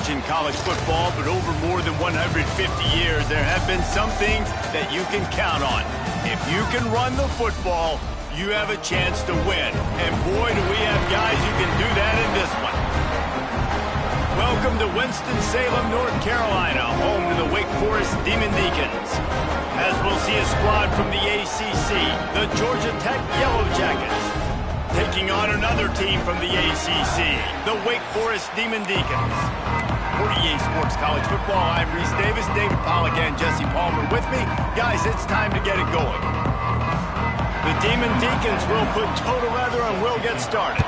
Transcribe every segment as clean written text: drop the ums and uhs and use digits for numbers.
age in college football, but over more than 150 years, there have been some things that you can count on. If you can run the football, you have a chance to win. And boy, do we have guys who can do that in this one. Welcome to Winston-Salem, North Carolina, home to the Wake Forest Demon Deacons. As we'll see a squad from the ACC, the Georgia Tech Yellow Jackets, taking on another team from the ACC, the Wake Forest Demon Deacons. For EA Sports College Football, I'm Reese Davis, David Pollack, and Jesse Palmer with me. Guys, it's time to get it going. The Demon Deacons will put toe to leather and we'll get started.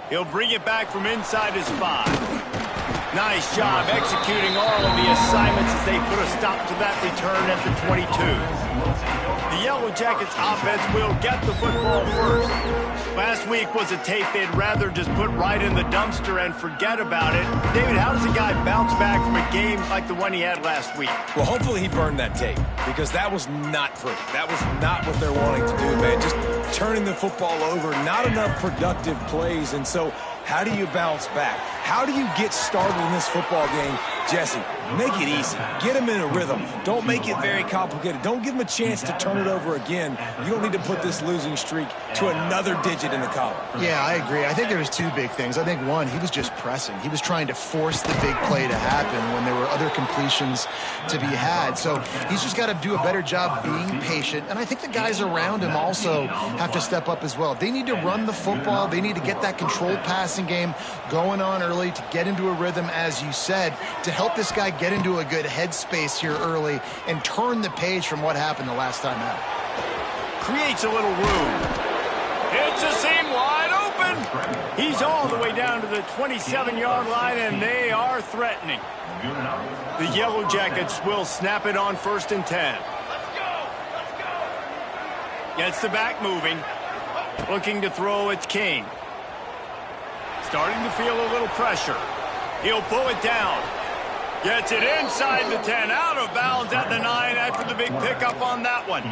He'll bring it back from inside his 5. Nice job executing all of the assignments as they put a stop to that return at the 22. The Yellow Jackets offense will get the football first. Last week was a tape they'd rather just put right in the dumpster and forget about it. David, how does a guy bounce back from a game like the one he had last week? Well, hopefully he burned that tape, because that was not pretty. That was not what they're wanting to do, man. Just turning the football over, not enough productive plays. And so how do you bounce back? How do you get started in this football game? Jesse, make it easy. Get him in a rhythm. Don't make it very complicated. Don't give him a chance to turn it over again. You don't need to put this losing streak to another digit in the column. Yeah, I agree. I think there was two big things. I think, one, he was just pressing. He was trying to force the big play to happen when there were other completions to be had. So he's just got to do a better job being patient. And I think the guys around him also have to step up as well. They need to run the football. They need to get that controlled passing game going on early to get into a rhythm, as you said, to help this guy get into a good headspace here early and turn the page from what happened the last time out. Creates a little room. It's a seam wide open. He's all the way down to the 27-yard line, and they are threatening. The Yellow Jackets will snap it on 1st and 10. Gets the back moving. Looking to throw, it's King. Starting to feel a little pressure. He'll pull it down. Gets it inside the 10, out of bounds at the 9 after the big pickup on that one.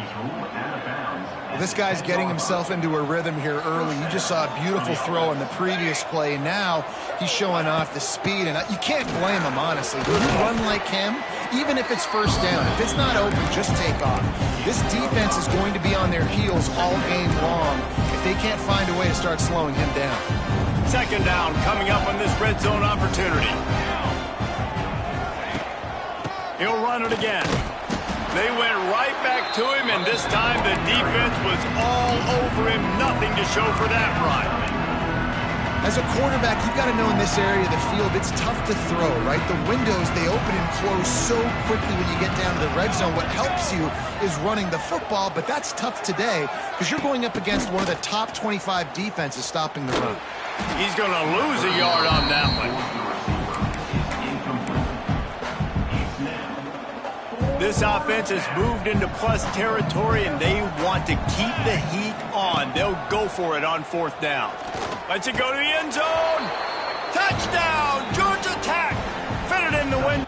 Well, this guy's getting himself into a rhythm here early. You just saw a beautiful throw in the previous play. Now he's showing off the speed, and you can't blame him, honestly. When you run like him, even if it's first down, if it's not open, just take off. This defense is going to be on their heels all game long if they can't find a way to start slowing him down. 2nd down coming up on this red zone opportunity. He'll run it again. They went right back to him, and this time the defense was all over him. Nothing to show for that run. As a quarterback, you've got to know in this area of the field, it's tough to throw, right? The windows, they open and close so quickly when you get down to the red zone. What helps you is running the football, but that's tough today because you're going up against one of the top 25 defenses stopping the run. He's going to lose a yard on that one. This offense has moved into plus territory, and they want to keep the heat on. They'll go for it on 4th down. Let's it go to the end zone. Touchdown, Georgia Tech. Fit it in the win.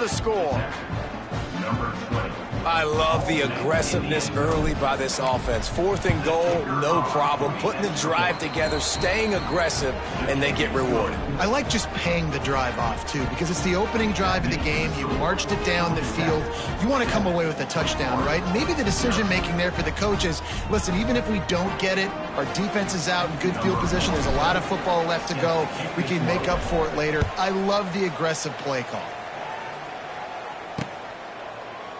the score. I love the aggressiveness early by this offense. 4th and goal, no problem. Putting the drive together, staying aggressive, and they get rewarded. I like just paying the drive off, too, because it's the opening drive of the game. You marched it down the field. You want to come away with a touchdown, right? Maybe the decision-making there for the coaches, listen, even if we don't get it, our defense is out in good field position. There's a lot of football left to go. We can make up for it later. I love the aggressive play call.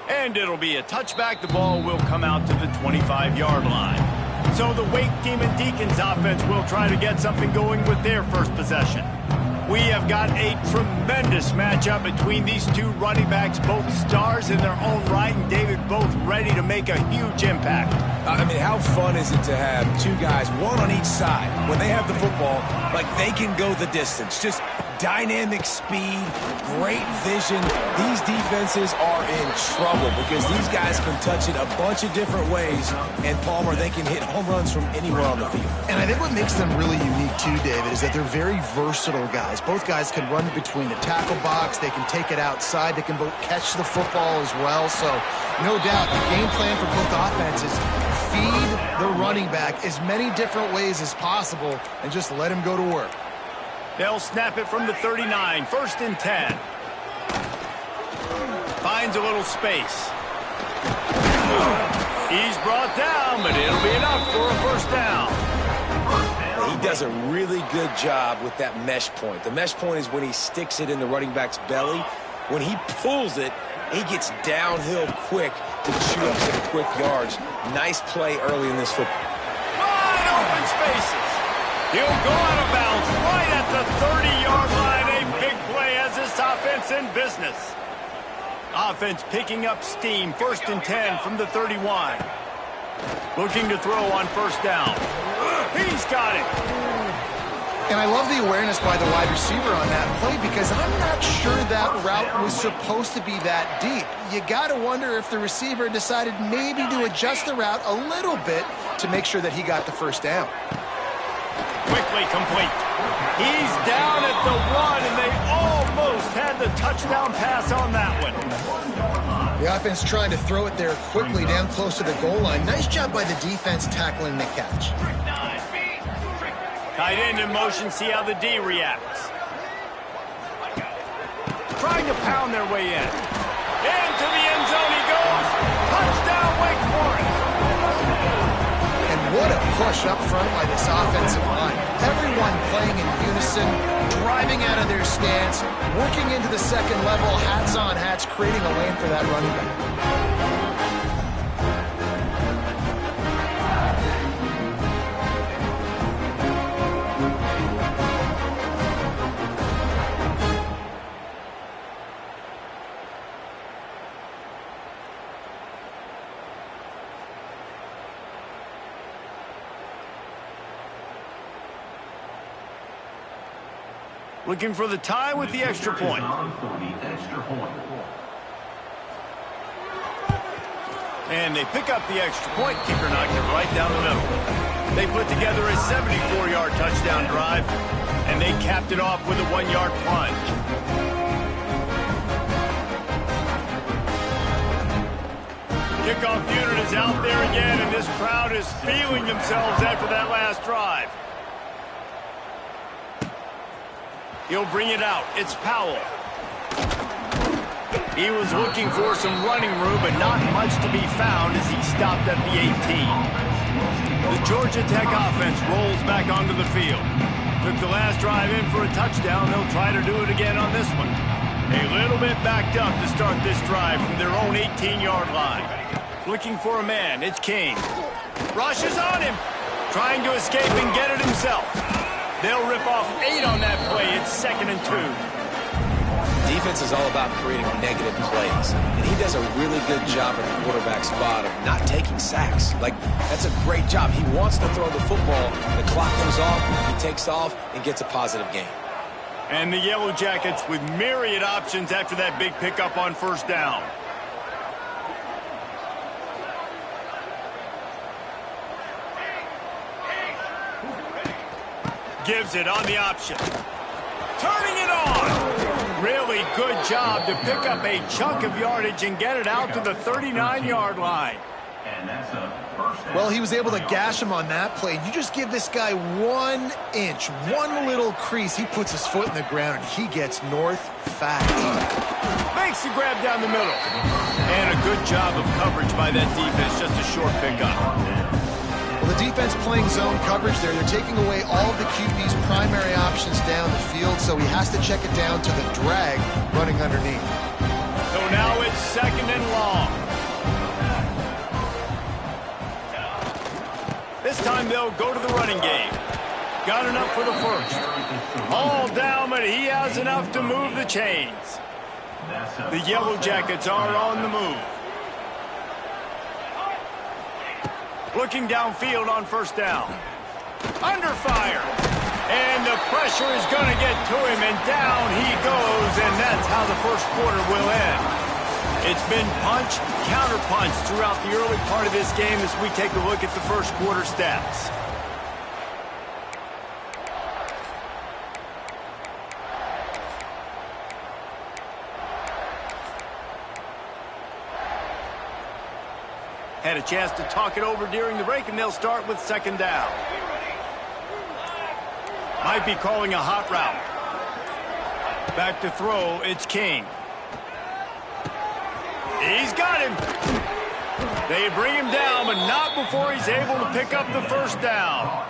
And it'll be a touchback. The ball will come out to the 25-yard line. So the Wake Demon Deacons offense will try to get something going with their first possession. We have got a tremendous matchup between these two running backs, both stars in their own right, and David both ready to make a huge impact. I mean, how fun is it to have two guys, one on each side, when they have the football, like they can go the distance. Just dynamic speed, great vision. These defenses are in trouble because these guys can touch it a bunch of different ways, and Palmer, they can hit home runs from anywhere on the field. And I think what makes them really unique too, David, is that they're very versatile guys. Both guys can run between the tackle box, they can take it outside, they can both catch the football as well. So no doubt the game plan for both offenses, feed the running back as many different ways as possible and just let him go to work. They'll snap it from the 39, 1st and 10. Finds a little space. He's brought down, but it'll be enough for a first down. He does a really good job with that mesh point. The mesh point is when he sticks it in the running back's belly. When he pulls it, he gets downhill quick to chew up some quick yards. Nice play early in this football. Wide open spaces. He'll go out of bounds right at the 30-yard line. A big play as this offense in business. Offense picking up steam. 1st and 10 from the 31. Looking to throw on first down. He's got it. And I love the awareness by the wide receiver on that play because I'm not sure that route was supposed to be that deep. You got to wonder if the receiver decided maybe to adjust the route a little bit to make sure that he got the first down. Quickly complete. He's down at the 1, and they almost had the touchdown pass on that one. The offense trying to throw it there quickly down close to the goal line. Nice job by the defense tackling the catch. Tight end in motion, see how the D reacts. Trying to pound their way in. Into the end zone he goes. Touchdown, Wake Forest. And what a push up front by this offensive line. Everyone playing in unison, driving out of their stance, working into the second level, hats on hats, creating a lane for that running back. Looking for the tie with the extra point. And they pick up the extra point. Kicker knocked it right down the middle. They put together a 74-yard touchdown drive, and they capped it off with a 1-yard plunge. Kickoff unit is out there again, and this crowd is feeling themselves after that last drive. He'll bring it out. It's Powell. He was looking for some running room, but not much to be found as he stopped at the 18. The Georgia Tech offense rolls back onto the field. Took the last drive in for a touchdown. They'll try to do it again on this one. A little bit backed up to start this drive from their own 18-yard line. Looking for a man. It's King. Rushes on him. Trying to escape and get it himself. They'll rip off 8 on that play. It's 2nd and 2. Defense is all about creating negative plays, and he does a really good job at the quarterback spot of not taking sacks. Like, that's a great job. He wants to throw the football. The clock comes off, he takes off, and gets a positive gain. And the Yellow Jackets with myriad options after that big pickup on first down. Gives it on the option. Turning it on. Really good job to pick up a chunk of yardage and get it out to the 39-yard line. Well, he was able to gash him on that play. You just give this guy 1 inch, one little crease. He puts his foot in the ground, and he gets north fast. Makes the grab down the middle. And a good job of coverage by that defense. Just a short pickup. Well, the defense playing zone coverage there. They're taking away all of the QB's primary options down the field, so he has to check it down to the drag running underneath. So now it's 2nd and long. This time they'll go to the running game. Got enough for the first. All down, but he has enough to move the chains. The Yellow Jackets are on the move. Looking downfield on 1st down. Under fire. And the pressure is going to get to him, and down he goes, and that's how the first quarter will end. It's been punch, counter-punch throughout the early part of this game as we take a look at the first quarter stats. Had a chance to talk it over during the break, and they'll start with 2nd down. Might be calling a hot route. Back to throw, it's King. He's got him. They bring him down, but not before he's able to pick up the 1st down.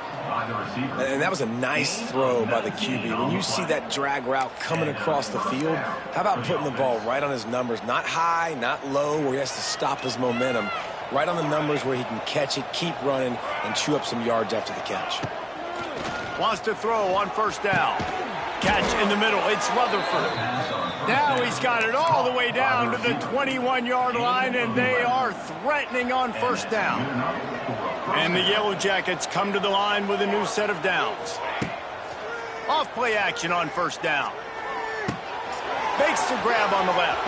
And that was a nice throw by the QB. When you see that drag route coming across the field, how about putting the ball right on his numbers? Not high, not low, where he has to stop his momentum. Right on the numbers where he can catch it, keep running, and chew up some yards after the catch. Wants to throw on 1st down. Catch in the middle. It's Rutherford. Now he's got it all the way down to the 21-yard line, and they are threatening on 1st down. And the Yellow Jackets come to the line with a new set of downs. Off play action on 1st down. Makes the grab on the left.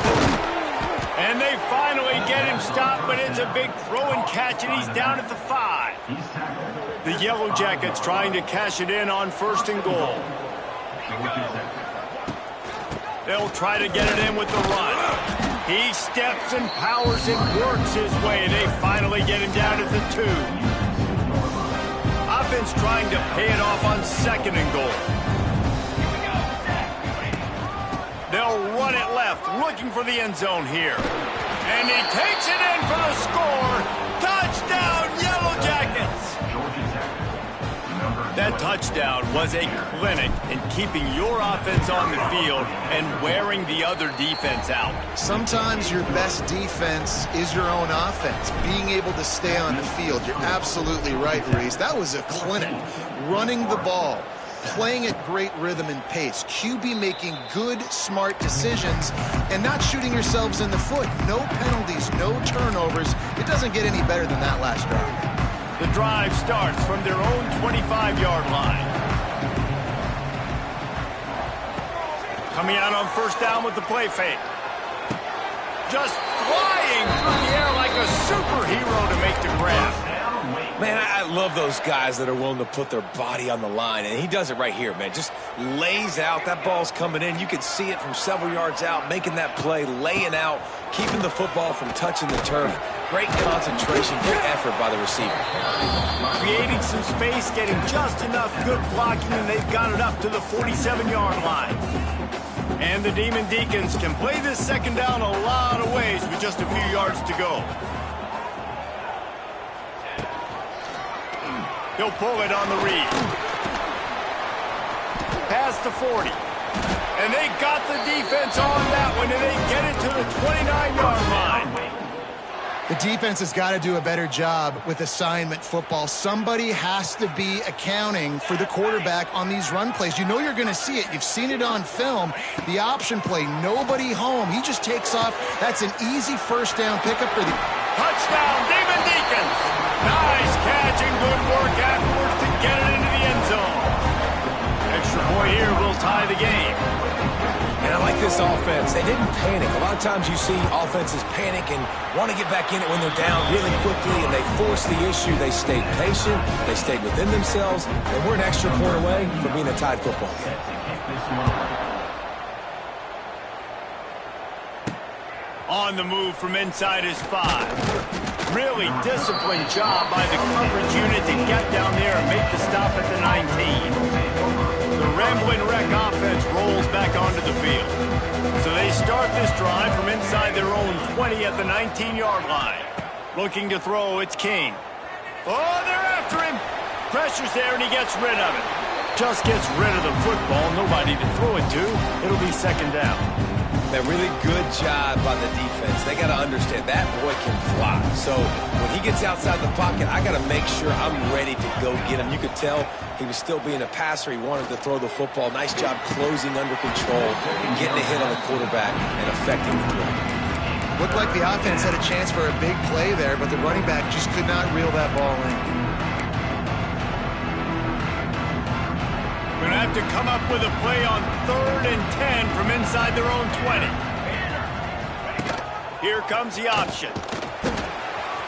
And they finally get him stopped, but it's a big throw and catch, and he's down at the 5. The Yellow Jackets trying to cash it in on 1st and goal. They'll try to get it in with the run. He steps and powers and works his way. They finally get him down at the 2. Offense trying to pay it off on 2nd and goal. They'll run it left, looking for the end zone here. And he takes it in for the score. Touchdown, Yellow Jackets! That touchdown was a clinic in keeping your offense on the field and wearing the other defense out. Sometimes your best defense is your own offense, being able to stay on the field. You're absolutely right, Reese. That was a clinic. Running the ball, playing at great rhythm and pace, QB making good, smart decisions, and not shooting yourselves in the foot. No penalties, no turnovers. It doesn't get any better than that last drive. The drive starts from their own 25-yard line. Coming out on 1st down with the play fake. Just flying through the air like a superhero to make the grab. Man, I love those guys that are willing to put their body on the line, and he does it right here, man. Just lays out. That ball's coming in. You can see it from several yards out, making that play, laying out, keeping the football from touching the turf. Great concentration, great effort by the receiver. Creating some space, getting just enough good blocking, and they've got it up to the 47-yard line. And the Demon Deacons can play this 2nd down a lot of ways with just a few yards to go. He'll pull it on the read. Past the 40. And they got the defense on that one, and they get it to the 29-yard line. The defense has got to do a better job with assignment football. Somebody has to be accounting for the quarterback on these run plays. You know you're going to see it. You've seen it on film. The option play, nobody home. He just takes off. That's an easy 1st down pickup for the... Touchdown, Demon Deacons! Nice catch and good work afterwards to get it into the end zone. Extra point here will tie the game. And I like this offense. They didn't panic. A lot of times you see offenses panic and want to get back in it when they're down really quickly, and they force the issue. They stayed patient. They stayed within themselves, and we're an extra point away from being a tied football game. On the move from inside his 5. Really disciplined job by the coverage unit to get down there and make the stop at the 19. The Ramblin' Wreck offense rolls back onto the field. So they start this drive from inside their own 20 at the 19-yard line. Looking to throw, it's King. Oh, they're after him. Pressure's there, and he gets rid of it. Just gets rid of the football. Nobody to throw it to. It'll be second down. A really good job by the defense. They got to understand that boy can fly. So when he gets outside the pocket, I got to make sure I'm ready to go get him. You could tell he was still being a passer. He wanted to throw the football. Nice job closing under control, getting a hit on the quarterback, and affecting the throw. Looked like the offense had a chance for a big play there, but the running back just could not reel that ball in. Going to have to come up with a play on 3rd and 10 from inside their own 20. Here comes the option.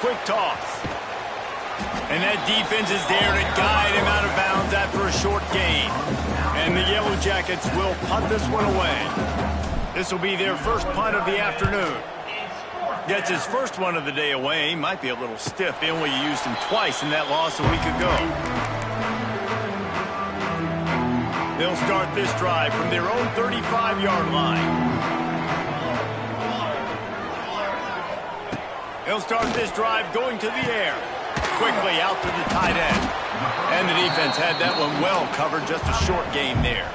Quick toss. And that defense is there to guide him out of bounds after a short gain. And the Yellow Jackets will punt this one away. This will be their first punt of the afternoon. Gets his first one of the day away. Might be a little stiff. They only used him twice in that loss a week ago. They'll start this drive from their own 35-yard line. They'll start this drive going to the air. Quickly out to the tight end. And the defense had that one well covered, just a short gain there.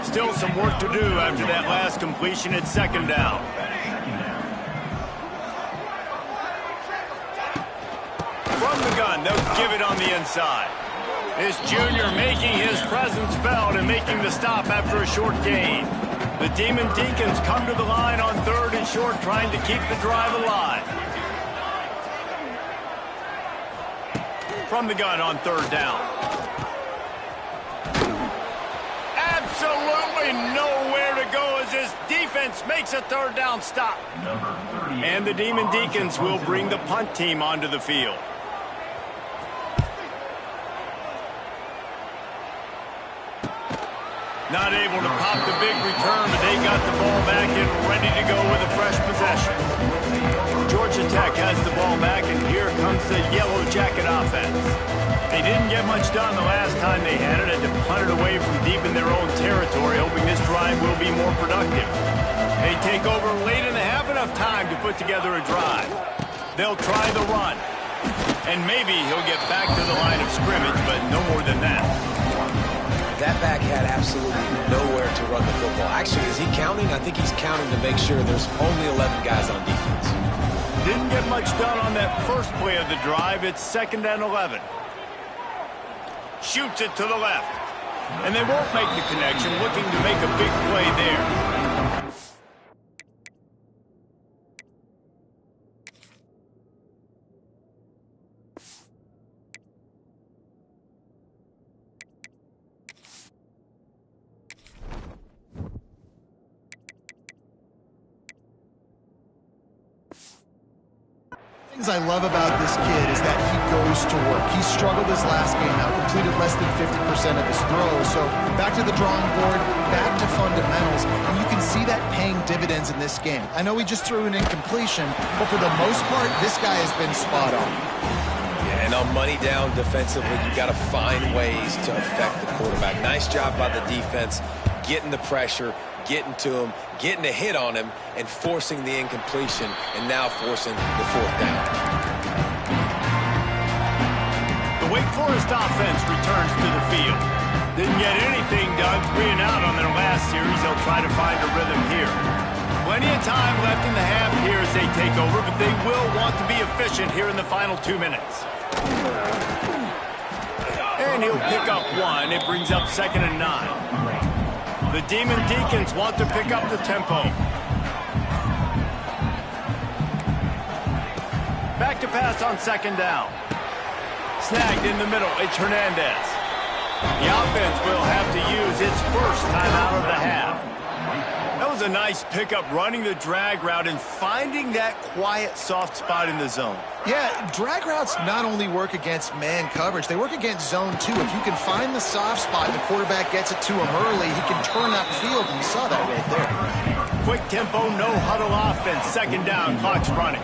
Still some work to do after that last completion at second down. From the gun, they'll give it on the inside. This junior making his presence felt and making the stop after a short gain. The Demon Deacons come to the line on 3rd and short, trying to keep the drive alive. From the gun on 3rd down. Absolutely nowhere to go as this defense makes a 3rd down stop. And the Demon Deacons will bring the punt team onto the field. Not able to pop the big return, but they got the ball back and ready to go with a fresh possession. Georgia Tech has the ball back, and here comes the Yellow Jacket offense. They didn't get much done the last time they had it, had to punt it away from deep in their own territory, hoping this drive will be more productive. They take over late and have enough time to put together a drive. They'll try the run, and maybe he'll get back to the line of scrimmage, but no more than that. That back had absolutely nowhere to run the football. Actually, is he counting? I think he's counting to make sure there's only 11 guys on defense. Didn't get much done on that first play of the drive. It's 2nd and 11. Shoots it to the left. And they won't make the connection, looking to make a big play there. Things I love about this kid is that he goes to work. He struggled his last game out, completed less than 50% of his throws. So back to the drawing board, back to fundamentals, and you can see that paying dividends in this game. I know he just threw an incompletion, but for the most part, this guy has been spot on. Yeah, and on money down defensively, you got to find ways to affect the quarterback. Nice job by the defense, getting the pressure, getting to him, getting a hit on him, and forcing the incompletion, and now forcing the 4th down. The Wake Forest offense returns to the field. Didn't get anything done 3 and out on their last series. They'll try to find a rhythm here. Plenty of time left in the half here as they take over, but they will want to be efficient here in the final 2 minutes. And he'll pick up 1. It brings up 2nd and 9. The Demon Deacons want to pick up the tempo. Back to pass on 2nd down. Snagged in the middle. It's Hernandez. The offense will have to use its first time out of the half. That was a nice pickup, running the drag route and finding that quiet, soft spot in the zone. Yeah, drag routes not only work against man coverage, they work against zone too. If you can find the soft spot and the quarterback gets it to him early, he can turn up field, and you saw that right there. quick tempo, no huddle offense. Second down, clock's running.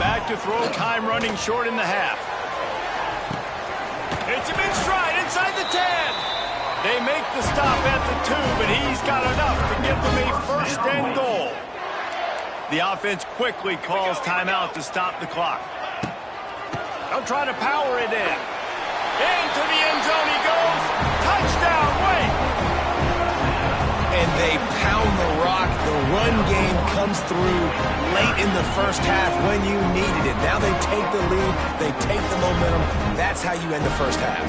Back to throw, time running short in the half. Hits him in stride inside the 10. They make the stop at the 2, but he's got enough to give them a first and goal. The offense quickly calls timeout to stop the clock. They'll try to power it in. Into the end zone he goes. Touchdown, Wake! And they pound the rock. The run game comes through late in the first half when you needed it. Now they take the lead. They take the momentum. That's how you end the first half.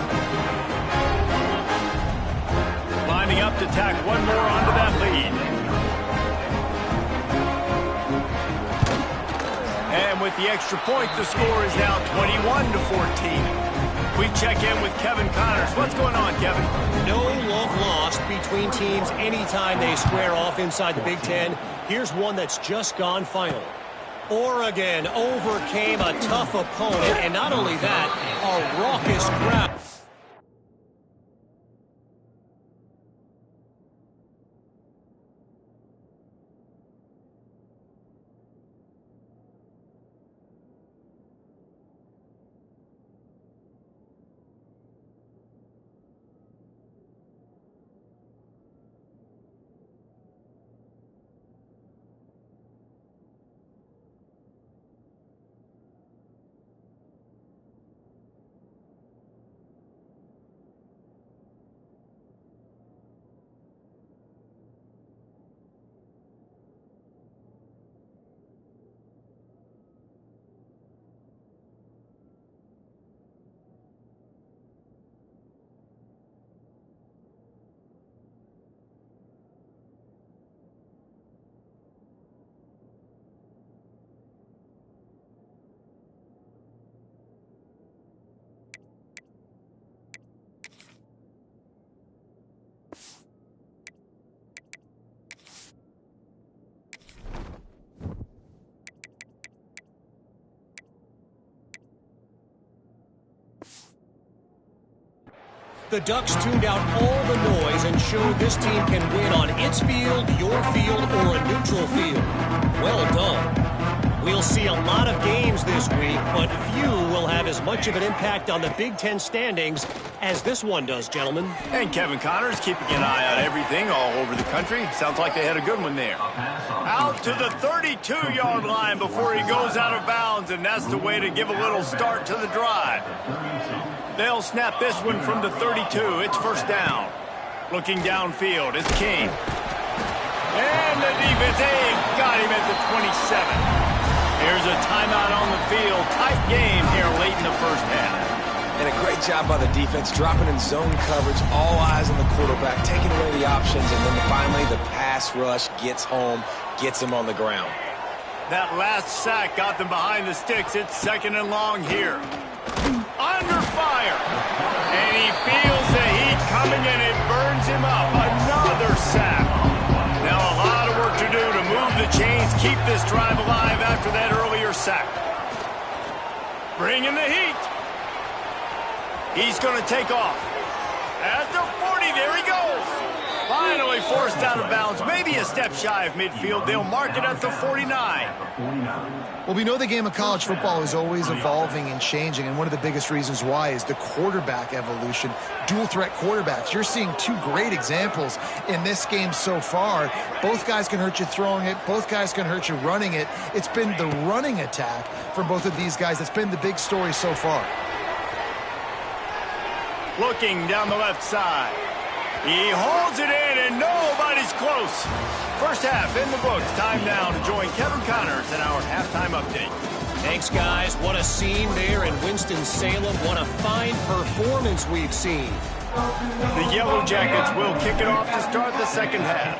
Lining up to tack one more onto that lead. And with the extra point, the score is now 21-14. We check in with Kevin Connors. What's going on, Kevin? No love lost between teams anytime they square off inside the Big Ten. Here's one that's just gone final. Oregon overcame a tough opponent, and not only that, a raucous crowd. The Ducks tuned out all the noise and showed this team can win on its field, your field, or a neutral field. Well done. We'll see a lot of games this week, but few will have as much of an impact on the Big Ten standings as this one does, gentlemen. And Kevin Connors keeping an eye on everything all over the country. Sounds like they had a good one there. Out to the 32-yard line before he goes out of bounds, and that's the way to give a little start to the drive. They'll snap this one from the 32. It's first down. Looking downfield, it's King. And the defense, got him at the 27. Here's a timeout on the field. Tight game here late in the first half. And a great job by the defense, dropping in zone coverage, all eyes on the quarterback, taking away the options, and then finally the pass rush gets home, gets him on the ground. That last sack got them behind the sticks. It's second and long here. Under fire. And he feels the heat coming, and it burns him up. Another sack. Now a lot of work to do to move the chains, keep this drive alive after that earlier sack. Bringing the heat. He's going to take off. At the 40, there he goes. Finally forced out of bounds, maybe a step shy of midfield. They'll mark it at the 49. Well, we know the game of college football is always evolving and changing, and one of the biggest reasons why is the quarterback evolution, dual threat quarterbacks. You're seeing two great examples in this game so far. Both guys can hurt you throwing it. Both guys can hurt you running it. It's been the running attack from both of these guys that's been the big story so far. Looking down the left side. He holds it in, and nobody's close. First half in the books. Time now to join Kevin Connors in our halftime update. Thanks, guys. What a scene there in Winston-Salem. What a fine performance we've seen. The Yellow Jackets will kick it off to start the second half.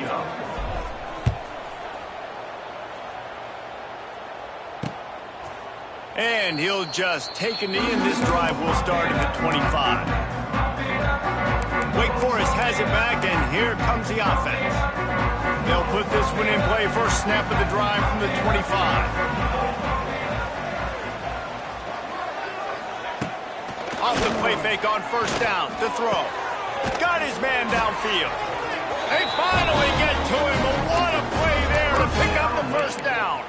And he'll just take a knee, and this drive will start at the 25. Wake Forest has it back, and here comes the offense. They'll put this one in play. First snap of the drive from the 25. Off the play fake on first down. To throw. Got his man downfield. They finally get to him, but what a play there to pick up the first down.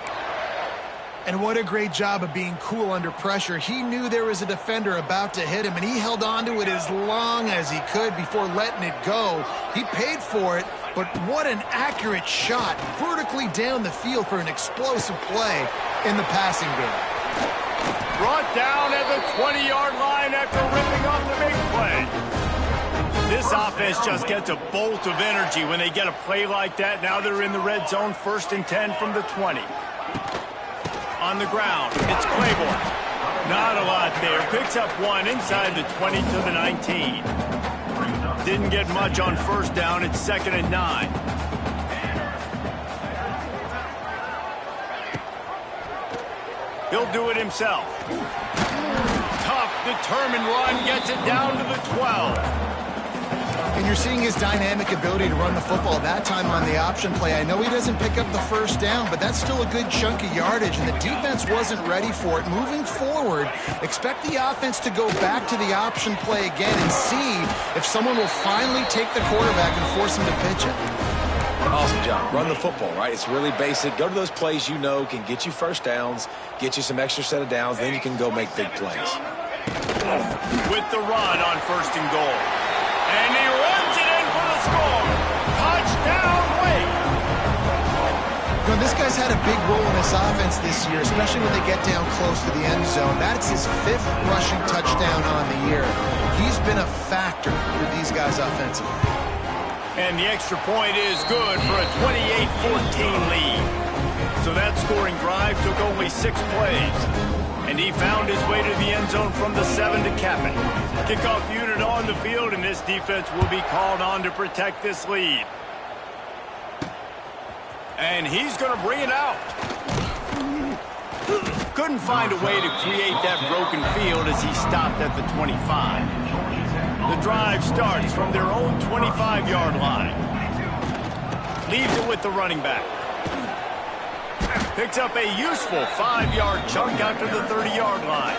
And what a great job of being cool under pressure. He knew there was a defender about to hit him, and he held on to it as long as he could before letting it go. He paid for it, but what an accurate shot vertically down the field for an explosive play in the passing game. Brought down at the 20-yard line after ripping off the big play. This offense just gets a bolt of energy when they get a play like that. Now they're in the red zone, 1st and 10 from the 20. On the ground, it's Claiborne. Not a lot there. Picks up 1 inside the 20 to the 19. Didn't get much on 1st down. It's 2nd and 9. He'll do it himself. Tough, determined run. Gets it down to the 12. And you're seeing his dynamic ability to run the football that time on the option play. I know he doesn't pick up the 1st down, but that's still a good chunk of yardage, and the defense wasn't ready for it. Moving forward, expect the offense to go back to the option play again and see if someone will finally take the quarterback and force him to pitch it. Awesome job. Run the football, right? It's really basic. Go to those plays you know can get you 1st downs, get you some extra set of downs, then you can go make big plays. With the run on 1st and goal. And he runs it in for the score. Touchdown, Wade. You know, this guy's had a big role in this offense this year, especially when they get down close to the end zone. That's his 5th rushing touchdown on the year. He's been a factor for these guys offensively. And the extra point is good for a 28-14 lead. So that scoring drive took only 6 plays. And he found his way to the end zone from the 7 to cap it. Kickoff unit on the field, and this defense will be called on to protect this lead. And he's going to bring it out. Couldn't find a way to create that broken field as he stopped at the 25. The drive starts from their own 25-yard line. Leaves it with the running back. Picks up a useful 5-yard chunk out to the 30-yard line.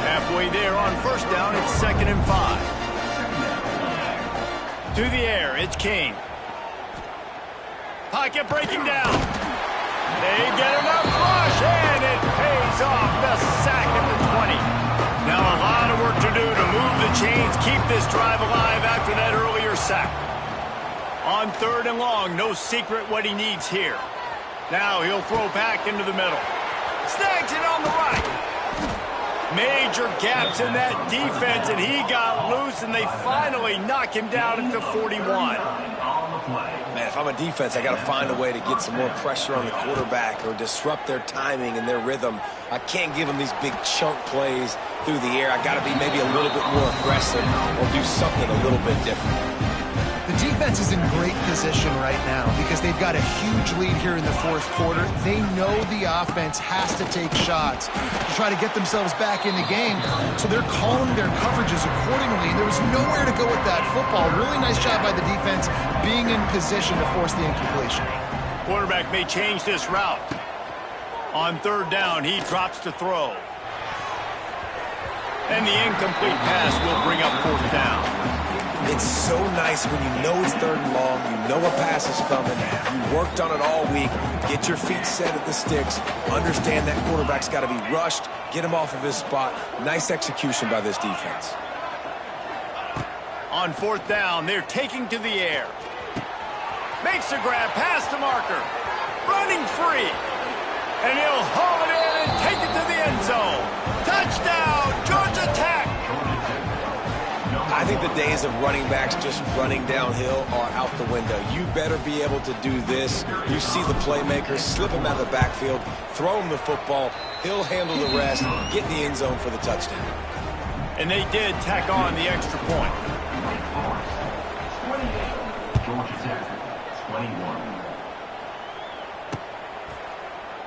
Halfway there on 1st down, it's 2nd and 5. To the air, it's King. Pocket breaking down. They get enough rush, and it pays off. The sack at the 20. Now a lot of work to do to move the chains, keep this drive alive after that earlier sack. On 3rd and long, no secret what he needs here. Now he'll throw back into the middle. Snags it on the right. Major gaps in that defense, and he got loose, and they finally knock him down at the 41. Man, if I'm a defense, I got to find a way to get some more pressure on the quarterback or disrupt their timing and their rhythm. I can't give them these big chunk plays through the air. I got to be maybe a little bit more aggressive or do something a little bit different. The defense is in great position right now because they've got a huge lead here in the 4th quarter. They know the offense has to take shots to try to get themselves back in the game, so they're calling their coverages accordingly. And there was nowhere to go with that football. Really nice job by the defense being in position to force the incompletion. Quarterback may change this route. On 3rd down, he drops to throw. And the incomplete pass will bring up 4th down. It's so nice when you know it's 3rd and long, you know a pass is coming, you worked on it all week, get your feet set at the sticks, understand that quarterback's got to be rushed, get him off of his spot. Nice execution by this defense. On 4th down, they're taking to the air. Makes a grab past the marker. Running free. And he'll haul it in and take it to the end zone. Touchdown, Georgia Tech. I think the days of running backs just running downhill are out the window. You better be able to do this. You see the playmakers, slip him out of the backfield, throw him the football, he'll handle the rest, get in the end zone for the touchdown. And they did tack on the extra point. 28, Georgia Tech, 21.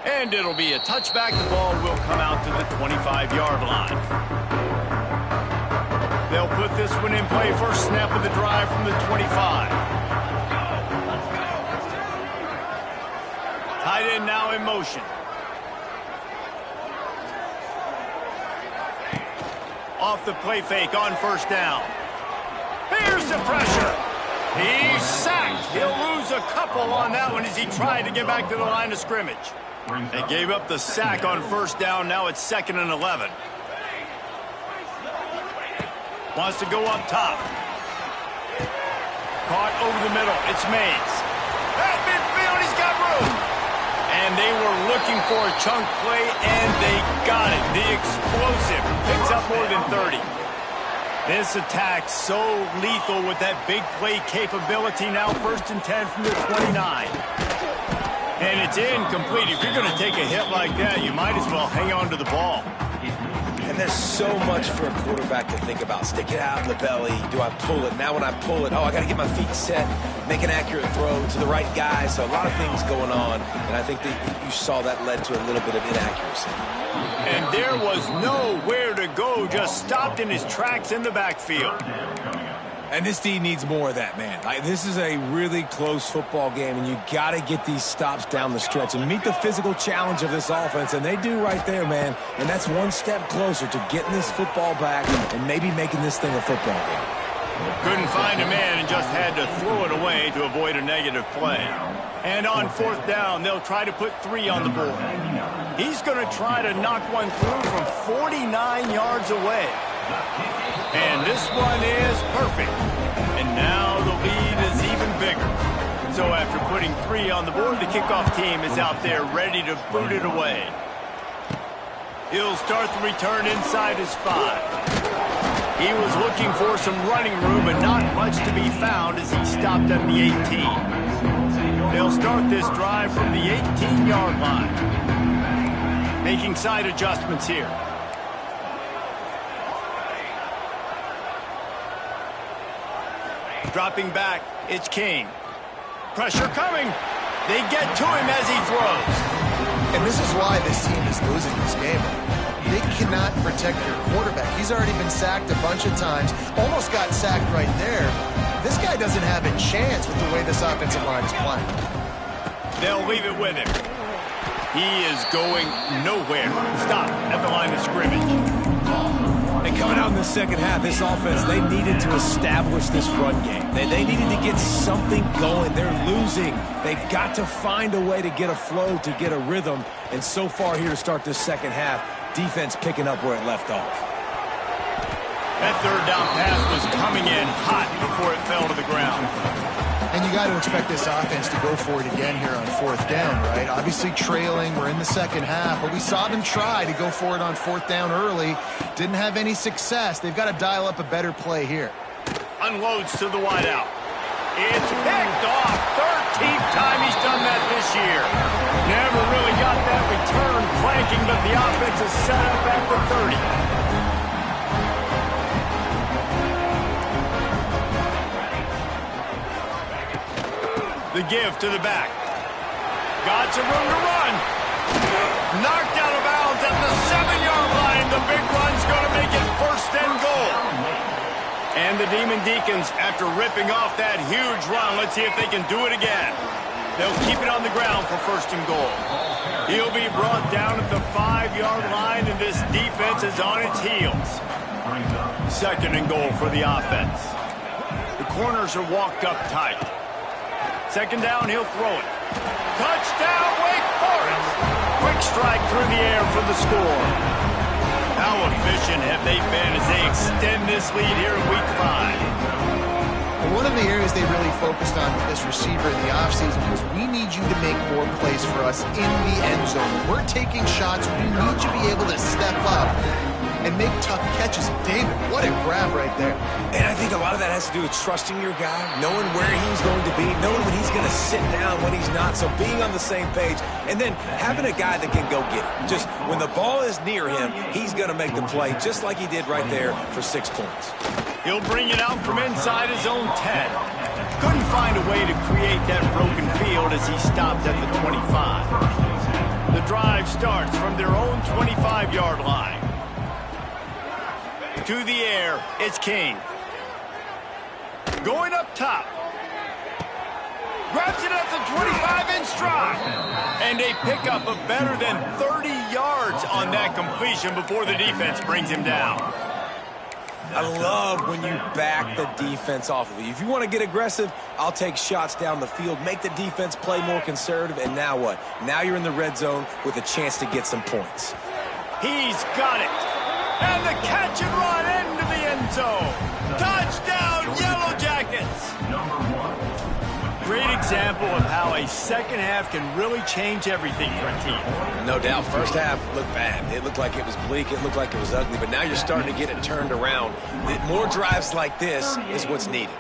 And it'll be a touchback. The ball will come out to the 25-yard line. They'll put this one in play. First snap of the drive from the 25. Tight end now in motion. Off the play fake on 1st down. Here's the pressure. He's sacked. He'll lose a couple on that one as he tried to get back to the line of scrimmage. They gave up the sack on first down. Now it's 2nd and 11. Wants to go up top. Caught over the middle. It's Mays. At midfield, he's got room. And they were looking for a chunk play, and they got it. The explosive picks up more than 30. This attack so lethal with that big play capability. Now 1st and 10 from the 29. And it's incomplete. If you're going to take a hit like that, you might as well hang on to the ball. And there's so much for a quarterback to think about. Stick it out in the belly. Do I pull it? Now when I pull it, I got to get my feet set, make an accurate throw to the right guy. So a lot of things going on. And I think that you saw that led to a little bit of inaccuracy. And there was nowhere to go. Just stopped in his tracks in the backfield. And this D needs more of that, man. This is a really close football game, and you got to get these stops down the stretch and meet the physical challenge of this offense, and they do right there, man. And that's one step closer to getting this football back and maybe making this thing a football game. Couldn't find a man and just had to throw it away to avoid a negative play. And on 4th down, they'll try to put 3 on the board. He's going to try to knock one through from 49 yards away. And this one is perfect. And now the lead is even bigger. So after putting 3 on the board, the kickoff team is out there ready to boot it away. He'll start the return inside his 5. He was looking for some running room, but not much to be found as he stopped at the 18. They'll start this drive from the 18-yard line. Making side adjustments here. Dropping back, it's King. Pressure coming. They get to him as he throws. And this is why this team is losing this game. They cannot protect their quarterback. He's already been sacked a bunch of times. Almost got sacked right there. This guy doesn't have a chance with the way this offensive line is playing. They'll leave it with him. He is going nowhere. Stop at the line of scrimmage. And coming out in the second half, this offense, they needed to establish this run game. They needed to get something going. They're losing. They've got to find a way to get a flow, to get a rhythm. And so far here to start this second half, defense picking up where it left off. That 3rd down pass was coming in hot before it fell to the ground. And you got to expect this offense to go for it again here on 4th down, right? Obviously trailing, we're in the second half, but we saw them try to go for it on 4th down early. Didn't have any success. They've got to dial up a better play here. Unloads to the wideout. It's picked off. 13th time he's done that this year. Never really got that return clanking, but the offense is set up at the 30. The give to the back. Got some room to run. Knocked out of bounds at the 7-yard line. The big run's going to make it 1st and goal. And the Demon Deacons, after ripping off that huge run, let's see if they can do it again. They'll keep it on the ground for 1st and goal. He'll be brought down at the 5-yard line, and this defense is on its heels. 2nd and goal for the offense. The corners are walked up tight. 2nd down, he'll throw it. Touchdown, Wake Forest! Quick strike through the air for the score. How efficient have they been as they extend this lead here in Week 5? One of the areas they really focused on with this receiver in the offseason was we need you to make more plays for us in the end zone. We're taking shots. We need you to be able to step up and make tough catches. David, what a grab right there. And I think a lot of that has to do with trusting your guy, knowing where he's going to be, knowing when he's going to sit down, when he's not. So being on the same page, and then having a guy that can go get it. Just when the ball is near him, he's going to make the play, just like he did right there for 6 points. He'll bring it out from inside his own 10. Couldn't find a way to create that broken field as he stopped at the 25. The drive starts from their own 25-yard line. To the air, it's King. Going up top. Grabs it at the 25 in stride. And a pickup of better than 30 yards on that completion before the defense brings him down. I love when you back the defense off of you. If you want to get aggressive, I'll take shots down the field, make the defense play more conservative, and now what? Now you're in the red zone with a chance to get some points. He's got it. And the catch and run into the end zone. Touchdown, Yellow Jackets. Great example of how a second half can really change everything for a team. No doubt. First half looked bad. It looked like it was bleak. It looked like it was ugly. But now you're starting to get it turned around. More drives like this is what's needed.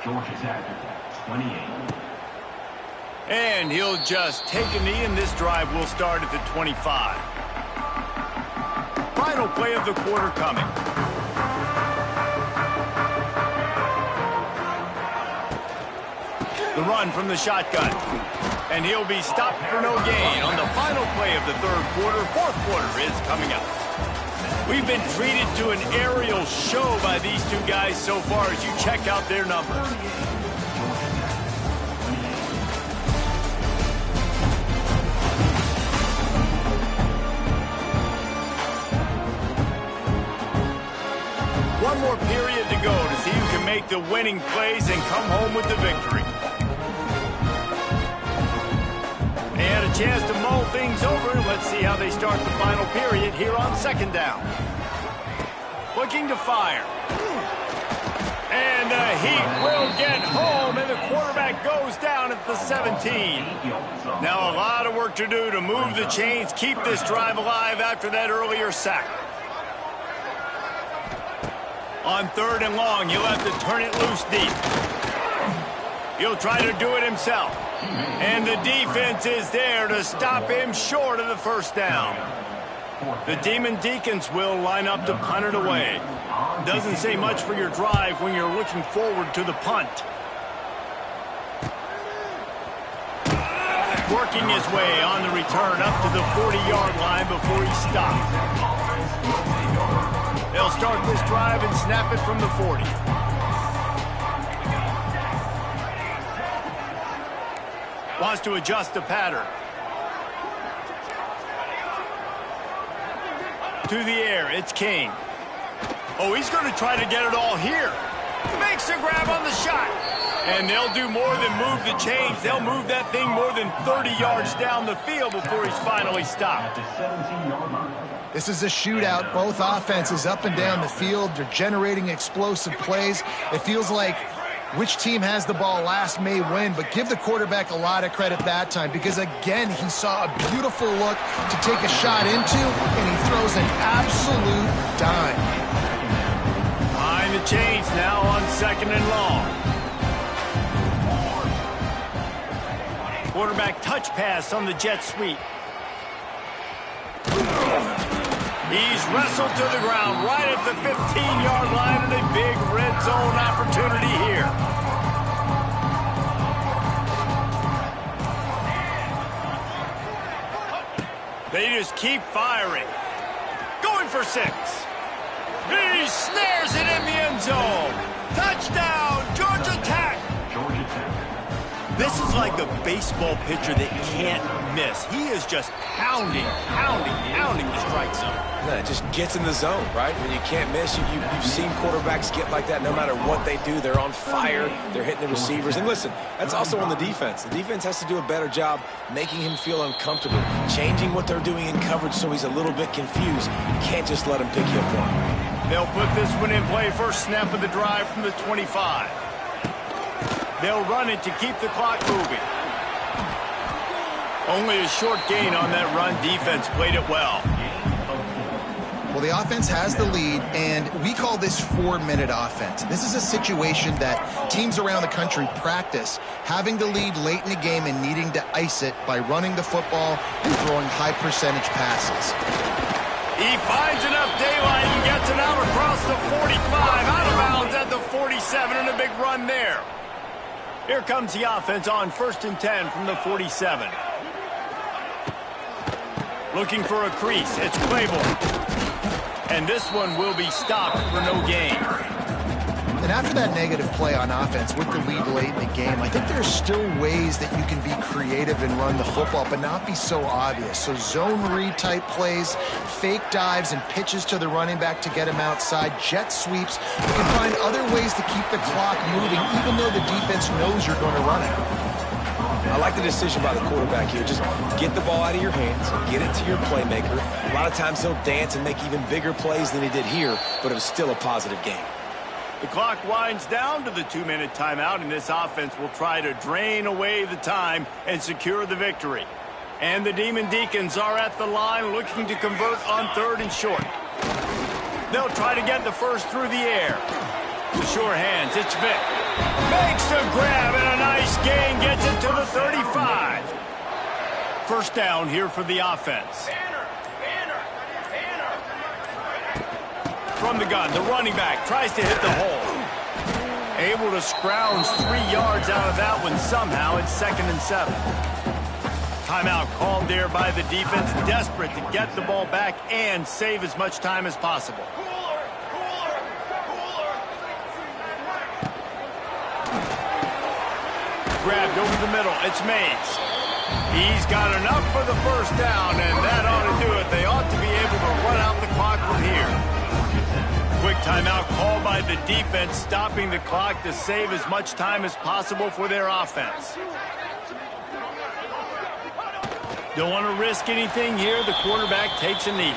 And he'll just take a knee, and this drive will start at the 25. Final play of the quarter coming. The run from the shotgun. And he'll be stopped for no gain on the final play of the third quarter. Fourth quarter is coming up. We've been treated to an aerial show by these two guys so far as you check out their numbers. One more period to go to see who can make the winning plays and come home with the victory. They had a chance to mull things over. Let's see how they start the final period here on second down. Looking to fire. And the Heat will get home, and the quarterback goes down at the 17. Now a lot of work to do to move the chains, keep this drive alive after that earlier sack. On third and long, he'll have to turn it loose deep. He'll try to do it himself. And the defense is there to stop him short of the first down. The Demon Deacons will line up to punt it away. Doesn't say much for your drive when you're looking forward to the punt. Working his way on the return up to the 40-yard line before he stopped. They'll start this drive and snap it from the 40. Wants to adjust the pattern. To the air, it's King. Oh, he's going to try to get it all here. Makes a grab on the shot. And they'll do more than move the chains. They'll move that thing more than 30 yards down the field before he's finally stopped. This is a shootout. Both offenses up and down the field. They're generating explosive plays. It feels like which team has the ball last may win, but give the quarterback a lot of credit that time because, again, he saw a beautiful look to take a shot into, and he throws an absolute dime. Behind the chains now on second and long. Quarterback touch pass on the jet sweep. He's wrestled to the ground right at the 15-yard line, and a big red zone opportunity here. They just keep firing. Going for 6. He snares it in the end zone. Touchdown, Georgia Tech. This is like a baseball pitcher that can't miss. He is just pounding the strike zone. No, it just gets in the zone, right? When you can't miss, you've seen quarterbacks get like that no matter what they do. They're on fire. They're hitting the receivers. And listen, that's also on the defense. The defense has to do a better job making him feel uncomfortable, changing what they're doing in coverage so he's a little bit confused. You can't just let him pick you apart. They'll put this one in play. First snap of the drive from the 25. They'll run it to keep the clock moving. Only a short gain on that run. Defense played it well. Well, the offense has the lead, and we call this 4-minute offense. This is a situation that teams around the country practice, having the lead late in the game and needing to ice it by running the football and throwing high-percentage passes. He finds enough daylight and gets it out across the 45, out of bounds at the 47, and a big run there. Here comes the offense on 1st and 10 from the 47. Looking for a crease. It's Claiborne. And this one will be stopped for no gain. And after that negative play on offense with the lead late in the game, I think there's still ways that you can be creative and run the football, but not be so obvious. So zone read type plays, fake dives, and pitches to the running back to get him outside, jet sweeps. You can find other ways to keep the clock moving, even though the defense knows you're going to run it. I like the decision by the quarterback here. Just get the ball out of your hands, get it to your playmaker. A lot of times he'll dance and make even bigger plays than he did here, but it was still a positive game. The clock winds down to the 2-minute timeout, and this offense will try to drain away the time and secure the victory. And the Demon Deacons are at the line looking to convert on 3rd and short. They'll try to get the first through the air. The sure hands, it's Vic. Makes the grab and a nice gain, gets it to the 35. First down here for the offense. From the gun, the running back tries to hit the hole. Able to scrounge 3 yards out of that one somehow. It's 2nd and 7. Timeout called there by the defense, desperate to get the ball back and save as much time as possible. Grabbed over the middle. It's Mays. He's got enough for the first down, and that ought to do it. They ought to be able to run out the clock from here. Quick timeout called by the defense, stopping the clock to save as much time as possible for their offense. Don't want to risk anything here. The quarterback takes a knee.